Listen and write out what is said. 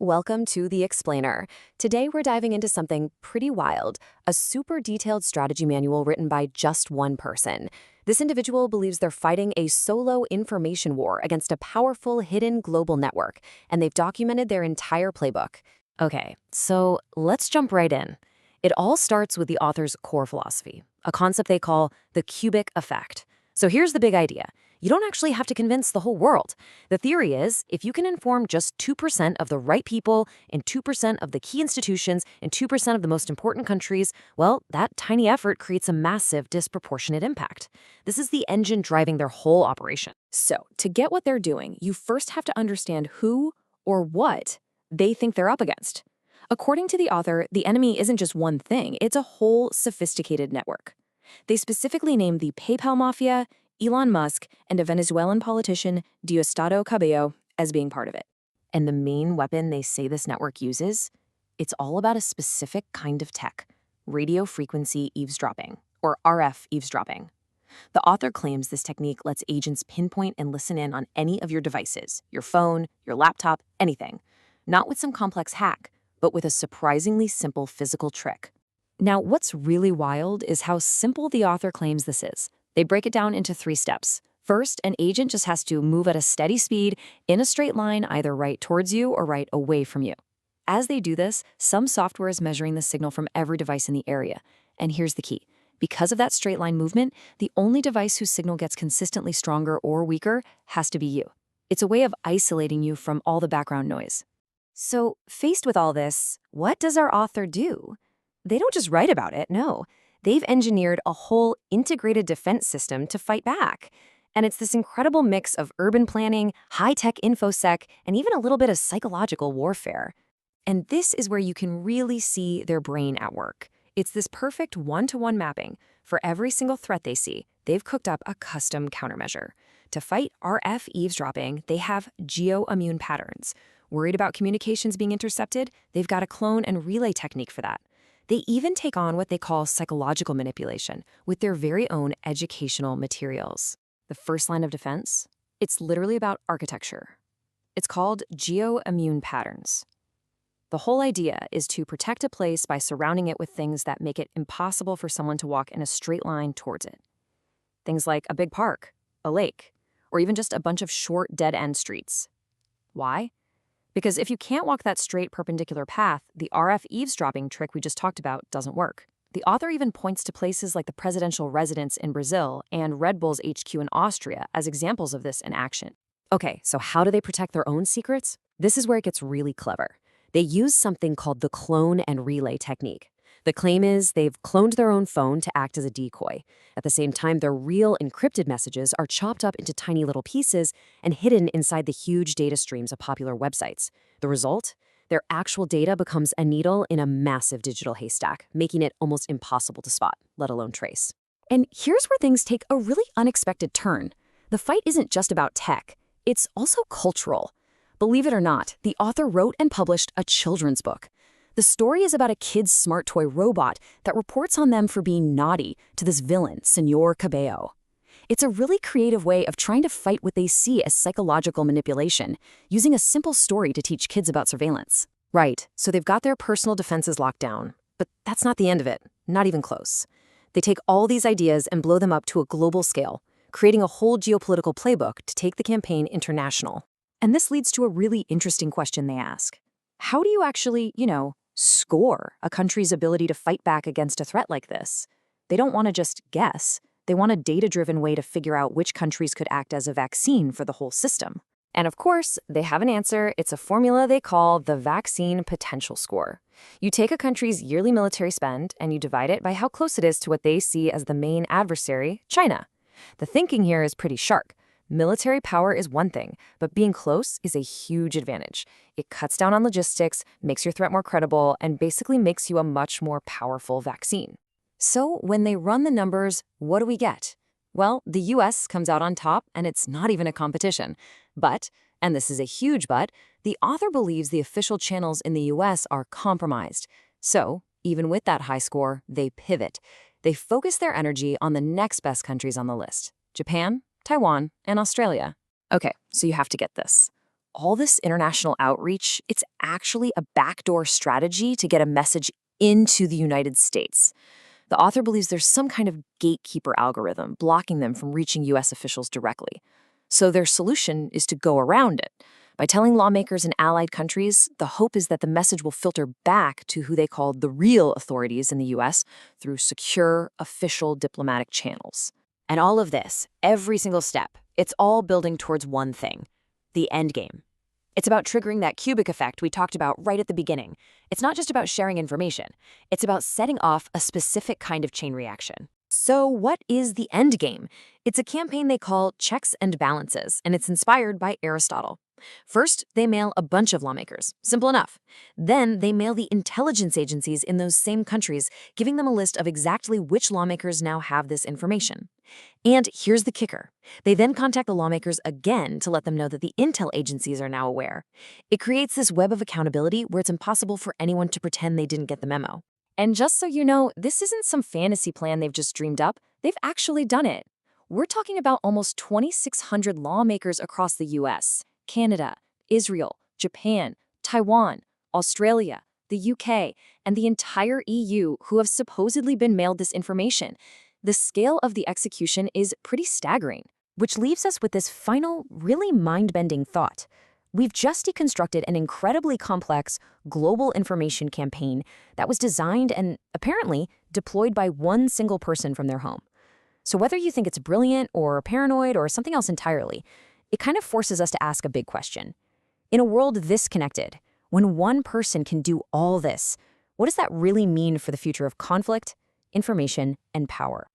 Welcome to The Explainer. Today we're diving into something pretty wild, a super detailed strategy manual written by just one person. This individual believes they're fighting a solo information war against a powerful hidden global network, and they've documented their entire playbook. Okay, so let's jump right in. It all starts with the author's core philosophy, a concept they call the cubic effect. So here's the big idea. You don't actually have to convince the whole world. The theory is, if you can inform just 2% of the right people in 2% of the key institutions in 2% of the most important countries, well, that tiny effort creates a massive, disproportionate impact. This is the engine driving their whole operation. So, to get what they're doing, you first have to understand who or what they think they're up against. According to the author, the enemy isn't just one thing, it's a whole sophisticated network. They specifically named the PayPal mafia, Elon Musk, and a Venezuelan politician, Diosdado Cabello, as being part of it. And the main weapon they say this network uses? It's all about a specific kind of tech, radio frequency eavesdropping, or RF eavesdropping. The author claims this technique lets agents pinpoint and listen in on any of your devices, your phone, your laptop, anything. Not with some complex hack, but with a surprisingly simple physical trick. Now, what's really wild is how simple the author claims this is. They break it down into 3 steps. First, an agent just has to move at a steady speed in a straight line, either right towards you or right away from you. As they do this, some software is measuring the signal from every device in the area. And here's the key. Because of that straight line movement, the only device whose signal gets consistently stronger or weaker has to be you. It's a way of isolating you from all the background noise. So, faced with all this, what does our author do? They don't just write about it, no. They've engineered a whole integrated defense system to fight back. And it's this incredible mix of urban planning, high-tech infosec, and even a little bit of psychological warfare. And this is where you can really see their brain at work. It's this perfect one-to-one mapping. For every single threat they see, they've cooked up a custom countermeasure. To fight RF eavesdropping, they have geo-immune patterns. Worried about communications being intercepted? They've got a clone and relay technique for that. They even take on what they call psychological manipulation with their very own educational materials. The first line of defense? It's literally about architecture. It's called geo-immune patterns. The whole idea is to protect a place by surrounding it with things that make it impossible for someone to walk in a straight line towards it. Things like a big park, a lake, or even just a bunch of short dead-end streets. Why? Because if you can't walk that straight perpendicular path, the RF eavesdropping trick we just talked about doesn't work. The author even points to places like the presidential residence in Brazil and Red Bull's HQ in Austria as examples of this in action. Okay, so how do they protect their own secrets? This is where it gets really clever. They use something called the clone and relay technique. The claim is they've cloned their own phone to act as a decoy. At the same time, their real encrypted messages are chopped up into tiny little pieces and hidden inside the huge data streams of popular websites. The result? Their actual data becomes a needle in a massive digital haystack, making it almost impossible to spot, let alone trace. And here's where things take a really unexpected turn. The fight isn't just about tech, it's also cultural. Believe it or not, the author wrote and published a children's book. The story is about a kid's smart toy robot that reports on them for being naughty to this villain, Senor Cabello. It's a really creative way of trying to fight what they see as psychological manipulation, using a simple story to teach kids about surveillance. Right, so they've got their personal defenses locked down. But that's not the end of it, not even close. They take all these ideas and blow them up to a global scale, creating a whole geopolitical playbook to take the campaign international. And this leads to a really interesting question they ask. How do you actually, score a country's ability to fight back against a threat like this? They don't want to just guess. They want a data-driven way to figure out which countries could act as a vaccine for the whole system. And of course, they have an answer. It's a formula they call the vaccine potential score. You take a country's yearly military spend and you divide it by how close it is to what they see as the main adversary, China. The thinking here is pretty sharp. Military power is one thing, but being close is a huge advantage. It cuts down on logistics, makes your threat more credible, and basically makes you a much more powerful vaccine. So when they run the numbers, what do we get? Well, the US comes out on top, and it's not even a competition. But, and this is a huge but, the author believes the official channels in the US are compromised. So, even with that high score, they pivot. They focus their energy on the next best countries on the list: Japan, Taiwan, and Australia. Okay, so you have to get this. all this international outreach, it's actually a backdoor strategy to get a message into the United States. The author believes there's some kind of gatekeeper algorithm blocking them from reaching U.S. officials directly. So their solution is to go around it. By telling lawmakers in allied countries, the hope is that the message will filter back to who they call the real authorities in the U.S. through secure, official diplomatic channels. And all of this, every single step, it's all building towards one thing: the end game. It's about triggering that cubic effect we talked about right at the beginning. It's not just about sharing information. It's about setting off a specific kind of chain reaction. So what is the end game? It's a campaign they call Checks and Balances, and it's inspired by Aristotle. First, they mail a bunch of lawmakers. Simple enough. Then they mail the intelligence agencies in those same countries, giving them a list of exactly which lawmakers now have this information. And here's the kicker. They then contact the lawmakers again to let them know that the intel agencies are now aware. It creates this web of accountability where it's impossible for anyone to pretend they didn't get the memo. And just so you know, this isn't some fantasy plan they've just dreamed up. They've actually done it. We're talking about almost 2,600 lawmakers across the US, Canada, Israel, Japan, Taiwan, Australia, the UK, and the entire EU who have supposedly been mailed this information. The scale of the execution is pretty staggering, which leaves us with this final, really mind-bending thought. We've just deconstructed an incredibly complex global information campaign that was designed and apparently deployed by one single person from their home. So whether you think it's brilliant or paranoid or something else entirely, it kind of forces us to ask a big question. In a world this connected, when one person can do all this, what does that really mean for the future of conflict, information, and power?